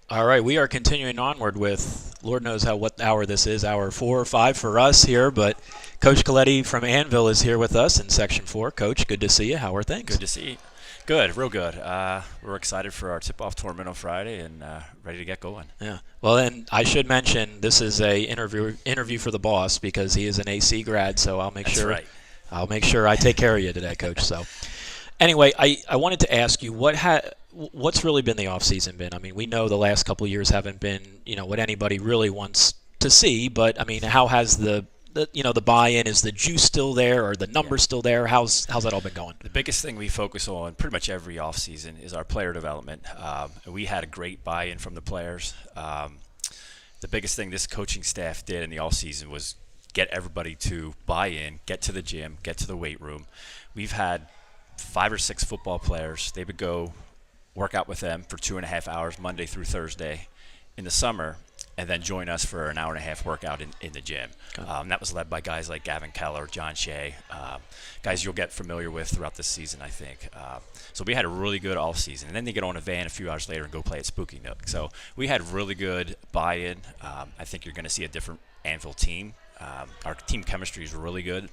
All right, we are continuing onward with Lord knows what hour this is, hour 4 or 5 for us here, but Coach Colette from Annville is here with us in Section 4. Coach, good to see you. How are things? Good to see you. Good, real good. We're excited for our tip-off tournament on Friday and ready to get going. Yeah. Well, and I should mention this is a interview for the boss because he is an AC grad, so That's right. I'll make sure I take care of you today, Coach. So, anyway, I wanted to ask you what's really been the off season been? I mean, we know the last couple of years haven't been, what anybody really wants to see, but I mean, how has the buy-in, is the juice still there or the numbers still there? How's that all been going? The biggest thing we focus on pretty much every offseason is our player development. We had a great buy-in from the players. The biggest thing this coaching staff did in the offseason was get everybody to buy in, get to the gym, get to the weight room. We've had 5 or 6 football players. They would go work out with them for 2.5 hours Monday through Thursday in the summer, and then join us for an hour-and-a-half workout in the gym. That was led by guys like Gavin Keller, John Shea, guys you'll get familiar with throughout the season, I think. So we had a really good off-season. And then they get on a van a few hours later and go play at Spooky Nook. So we had really good buy-in. I think you're going to see a different Annville team. Our team chemistry is really good.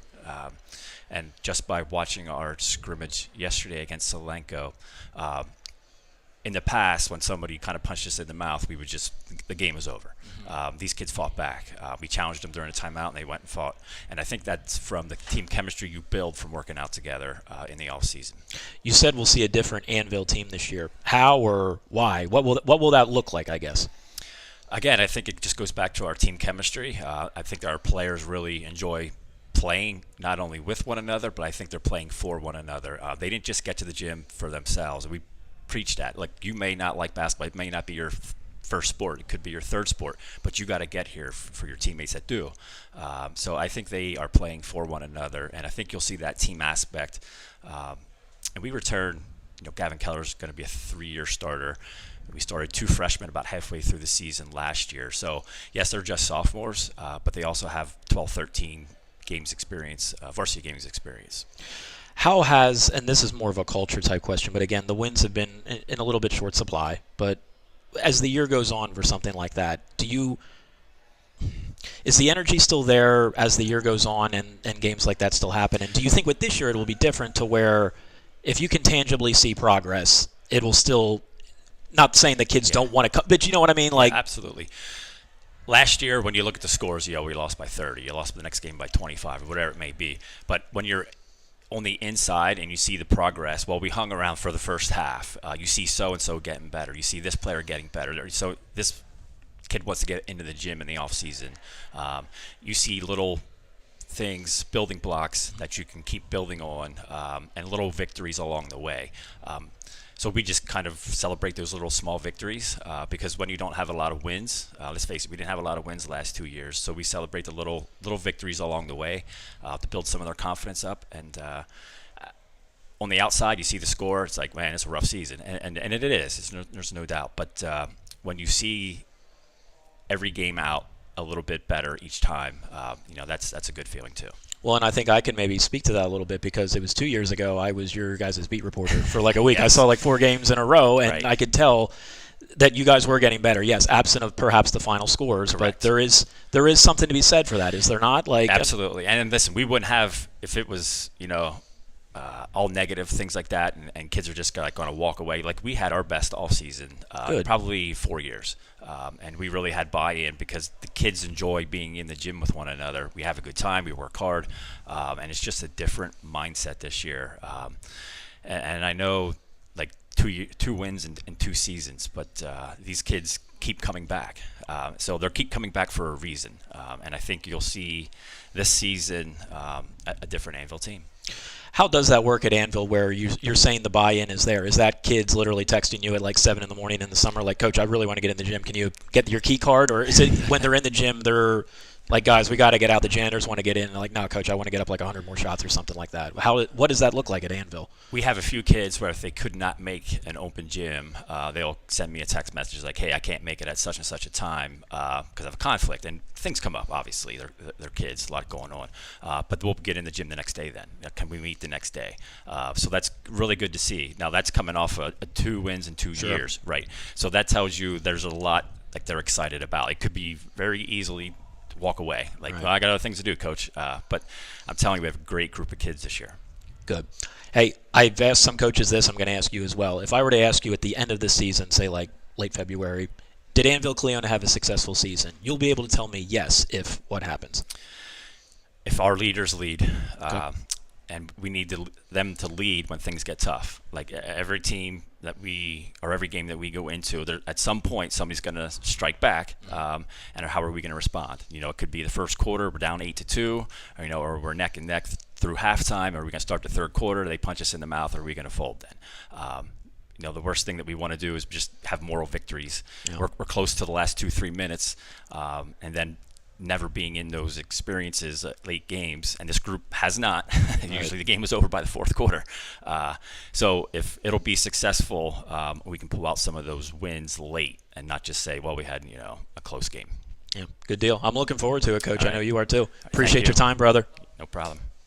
And just by watching our scrimmage yesterday against Solenko, in the past, when somebody kind of punched us in the mouth, the game was over. These kids fought back. We challenged them during a timeout, and they went and fought. And I think that's from the team chemistry you build from working out together in the off season. You said we'll see a different Annville team this year. How or why? What will that look like, I guess? Again, I think it just goes back to our team chemistry. I think our players really enjoy playing not only with one another, but I think they're playing for one another. They didn't just get to the gym for themselves. We preach that. Like, you may not like basketball. It may not be your first sport. It could be your third sport. But you got to get here for your teammates that do. So I think they are playing for one another, and I think you'll see that team aspect. And we return, Gavin Keller's going to be a 3-year starter. We started 2 freshmen about halfway through the season last year. So, yes, they're just sophomores, but they also have 12, 13 games experience, varsity games experience. How has, and this is more of a culture type question, but again, the wins have been in a little bit short supply, but as the year goes on for something like that, is the energy still there as the year goes on and games like that still happen? And do you think with this year it will be different to where if you can tangibly see progress, it will still, not saying the kids don't want to come, but you know what I mean? Like, absolutely. Last year, when you look at the scores, we lost by 30. You lost the next game by 25 or whatever it may be. But when you're on the inside and you see the progress, we hung around for the first half. You see so-and-so getting better. You see this player getting better. So this kid wants to get into the gym in the off season. You see little things, building blocks that you can keep building on, and little victories along the way. So we just kind of celebrate those little small victories because when you don't have a lot of wins, let's face it, we didn't have a lot of wins the last 2 years. So we celebrate the little victories along the way to build some of their confidence up. And on the outside, you see the score. It's like, man, it's a rough season, and it is. There's no doubt. But when you see every game out a little bit better each time, that's a good feeling too. Well, and I think I can maybe speak to that a little bit because it was 2 years ago I was your guys' beat reporter for like a week. Yes. I saw like 4 games in a row, and Right. I could tell that you guys were getting better. Yes, absent of perhaps the final scores, Correct. but there is something to be said for that, is there not? Like, Absolutely. And listen, we wouldn't have if it was all negative things like that, and kids are just going to walk away. Like, we had our best off season probably 4 years, and we really had buy-in because the kids enjoy being in the gym with one another. We have a good time, we work hard, and it's just a different mindset this year. And I know, like, two wins in 2 seasons, but these kids keep coming back. So they keep coming back for a reason, and I think you'll see this season a different Annville team. how does that work at Annville where you're saying the buy-in is there? Is that kids literally texting you at like 7 in the morning in the summer like, Coach, I really want to get in the gym. Can you get your key card? Or is it when they're in the gym, they're Like, guys, we got to get out. The janitors want to get in. And like, no, coach, I want to get up like 100 more shots or something like that. What does that look like at Annville? We have a few kids where if they could not make an open gym, they'll send me a text message like, "Hey, I can't make it at such and such a time because of a conflict." And things come up. Obviously, they're kids, a lot going on. But we'll get in the gym the next day. Then can we meet the next day? So that's really good to see. Now that's coming off a 2 wins in 2 years, right? So that tells you there's a lot like they're excited about. It could be very easily walk away. Like, Right. well, I got other things to do, coach. But I'm telling you, we have a great group of kids this year. Good. Hey, I've asked some coaches this. I'm going to ask you as well. If I were to ask you at the end of the season, say like late February, did Annville-Cleona have a successful season? You'll be able to tell me yes if what happens. If our leaders lead, Okay. and we need them to lead when things get tough. Like every team that every game that we go into, at some point somebody's going to strike back, and how are we going to respond? It could be the first quarter, we're down 8-2, or we're neck and neck through halftime. Or are we going to start the third quarter? They punch us in the mouth. Or are we going to fold then? The worst thing that we want to do is just have moral victories. Yeah. We're close to the last 2-3 minutes, and then never being in those experiences late games, and this group has not. Usually the game was over by the fourth quarter. So if it'll be successful, we can pull out some of those wins late and not just say, well, we had a close game. Yeah, good deal. I'm looking forward to it, Coach. All I know right. you are too. Thank Appreciate you. your time, brother. No problem.